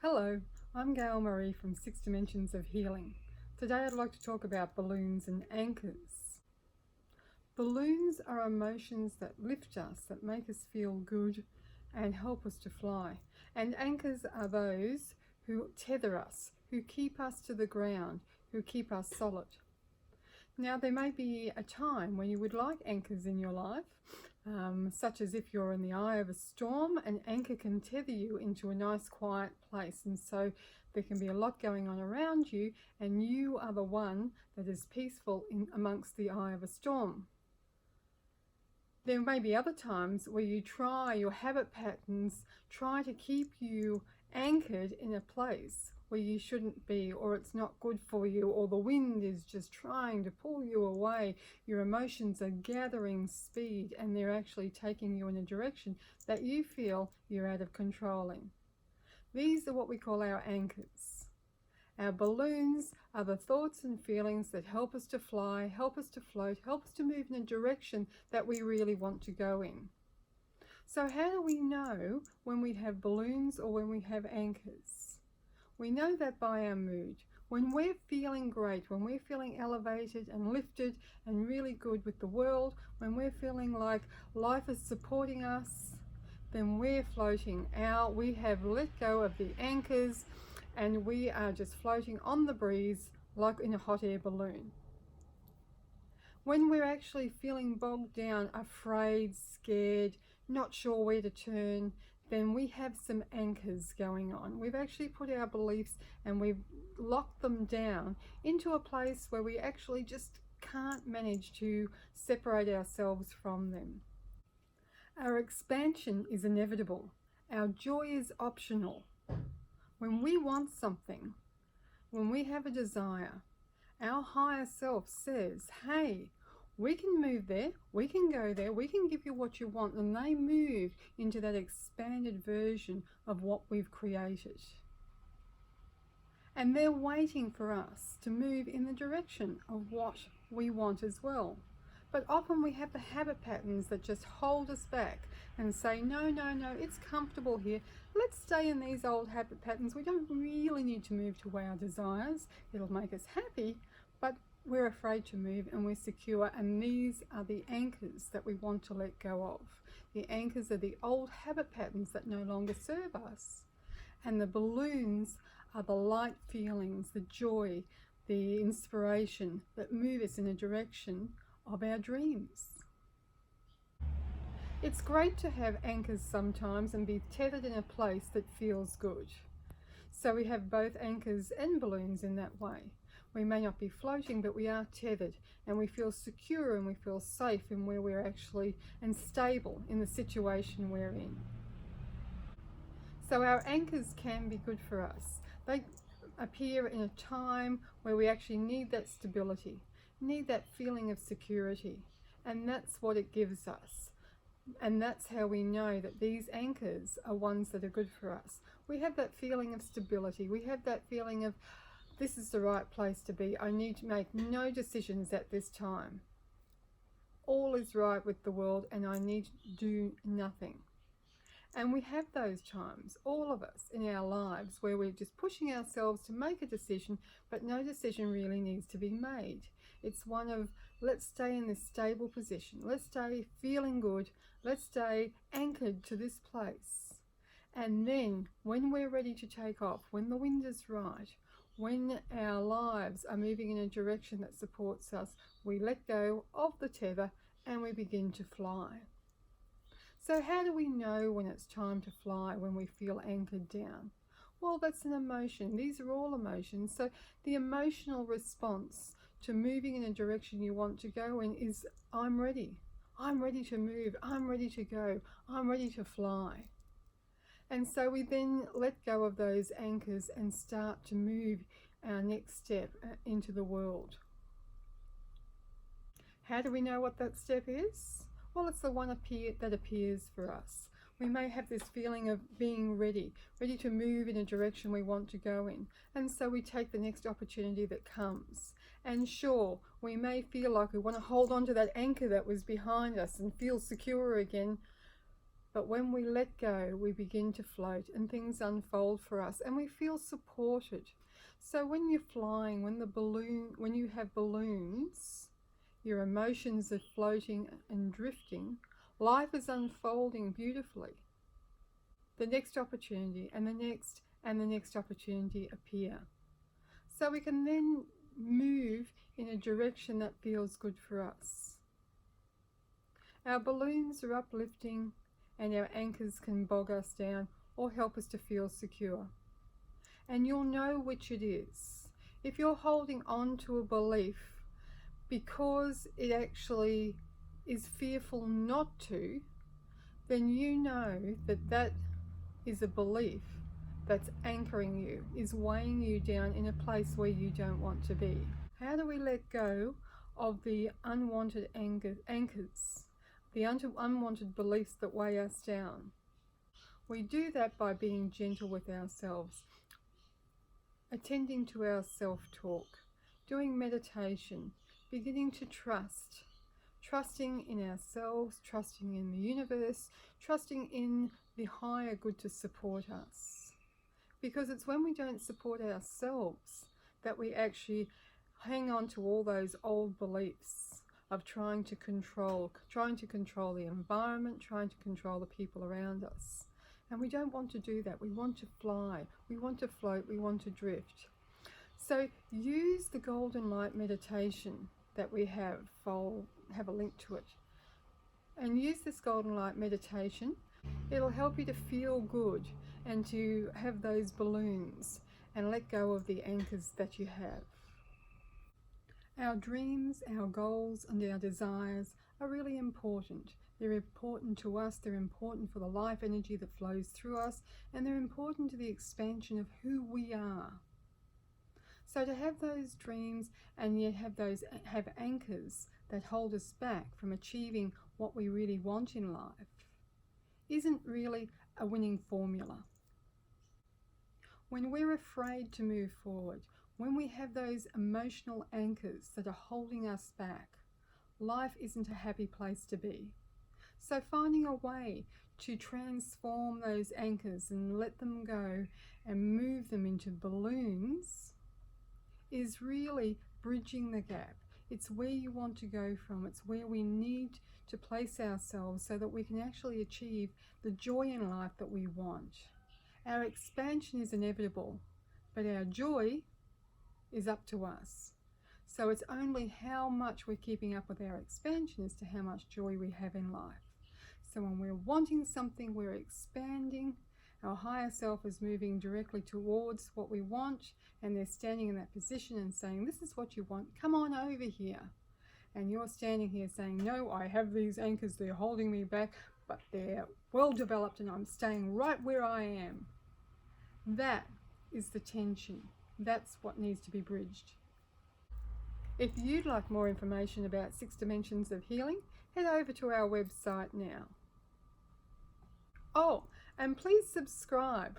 Hello, I'm Gail Marie from Six Dimensions of Healing. Today I'd like to talk about balloons and anchors. Balloons are emotions that lift us, that make us feel good and help us to fly. And anchors are those who tether us, who keep us to the ground, who keep us solid. Now, there may be a time when you would like anchors in your life, such as if you're in the eye of a storm, an anchor can tether you into a nice quiet place, and so there can be a lot going on around you, and you are the one that is peaceful amongst the eye of a storm. There may be other times where your habit patterns try to keep you anchored in a place where you shouldn't be, or it's not good for you, or the wind is just trying to pull you away. Your emotions are gathering speed and they're actually taking you in a direction that you feel you're out of control in. These are what we call our anchors. Our balloons are the thoughts and feelings that help us to fly, help us to float, help us to move in a direction that we really want to go in. So how do we know when we have balloons or when we have anchors? We know that by our mood. When we're feeling great, when we're feeling elevated and lifted and really good with the world, when we're feeling like life is supporting us, then we're floating out. We have let go of the anchors and we are just floating on the breeze like in a hot air balloon. When we're actually feeling bogged down, afraid, scared, not sure where to turn, then we have some anchors going on. We've actually put our beliefs and we've locked them down into a place where we actually just can't manage to separate ourselves from them. Our expansion is inevitable. Our joy is optional. When we want something, when we have a desire, our higher self says, hey, we can move there, we can go there, we can give you what you want, and they move into that expanded version of what we've created. And they're waiting for us to move in the direction of what we want as well. But often we have the habit patterns that just hold us back and say, no, it's comfortable here. Let's stay in these old habit patterns. We don't really need to move to our desires. It'll make us happy, but we're afraid to move and we're secure, and these are the anchors that we want to let go of. The anchors are the old habit patterns that no longer serve us. And the balloons are the light feelings, the joy, the inspiration that move us in a direction of our dreams. It's great to have anchors sometimes and be tethered in a place that feels good. So we have both anchors and balloons in that way. We may not be floating, but we are tethered and we feel secure and we feel safe in where we're actually and stable in the situation we're in. So our anchors can be good for us. They appear in a time where we actually need that stability, need that feeling of security, and that's what it gives us. And that's how we know that these anchors are ones that are good for us. We have that feeling of stability. We have that feeling of, this is the right place to be. I need to make no decisions at this time. All is right with the world and I need to do nothing. And we have those times, all of us in our lives, where we're just pushing ourselves to make a decision, but no decision really needs to be made. It's one of, let's stay in this stable position. Let's stay feeling good. Let's stay anchored to this place. And then when we're ready to take off, when the wind is right, when our lives are moving in a direction that supports us, we let go of the tether and we begin to fly. So how do we know when it's time to fly, when we feel anchored down? Well, that's an emotion. These are all emotions. So the emotional response to moving in a direction you want to go in is, I'm ready. I'm ready to move. I'm ready to go. I'm ready to fly. And so we then let go of those anchors and start to move our next step into the world. How do we know what that step is? Well, it's the one that appears for us. We may have this feeling of being ready to move in a direction we want to go in. And so we take the next opportunity that comes. And sure, we may feel like we want to hold on to that anchor that was behind us and feel secure again. But when we let go, we begin to float and things unfold for us and we feel supported. So when you're flying, when you have balloons, your emotions are floating and drifting, life is unfolding beautifully. The next opportunity and the next and the next opportunity appear. So we can then move in a direction that feels good for us. Our balloons are uplifting and our anchors can bog us down or help us to feel secure. And you'll know which it is. If you're holding on to a belief because it actually is fearful not to, then you know that that is a belief that's anchoring you, is weighing you down in a place where you don't want to be. How do we let go of the unwanted anchors, the unwanted beliefs that weigh us down? We do that by being gentle with ourselves, attending to our self-talk, doing meditation, beginning to trust, trusting in ourselves, trusting in the universe, trusting in the higher good to support us. Because it's when we don't support ourselves that we actually hang on to all those old beliefs of trying to control the environment, trying to control the people around us. And we don't want to do that. We want to fly, we want to float, we want to drift. So use the golden light meditation that we have. I'll have a link to it. And use this golden light meditation. It'll help you to feel good and to have those balloons and let go of the anchors that you have. Our dreams, our goals and our desires are really important. They're important to us, they're important for the life energy that flows through us, and they're important to the expansion of who we are. So to have those dreams and yet have anchors that hold us back from achieving what we really want in life isn't really a winning formula. When we're afraid to move forward, when we have those emotional anchors that are holding us back, life isn't a happy place to be. So finding a way to transform those anchors and let them go and move them into balloons is really bridging the gap. It's where you want to go from. It's where we need to place ourselves so that we can actually achieve the joy in life that we want. Our expansion is inevitable, but our joy is up to us. So it's only how much we're keeping up with our expansion as to how much joy we have in life. So when we're wanting something, we're expanding. Our higher self is moving directly towards what we want, and they're standing in that position and saying, this is what you want, come on over here. And you're standing here saying, no, I have these anchors, they're holding me back, but they're well developed and I'm staying right where I am. That is the tension. That's what needs to be bridged. If you'd like more information about 6 dimensions of healing, head over to our website now. Oh, and please subscribe.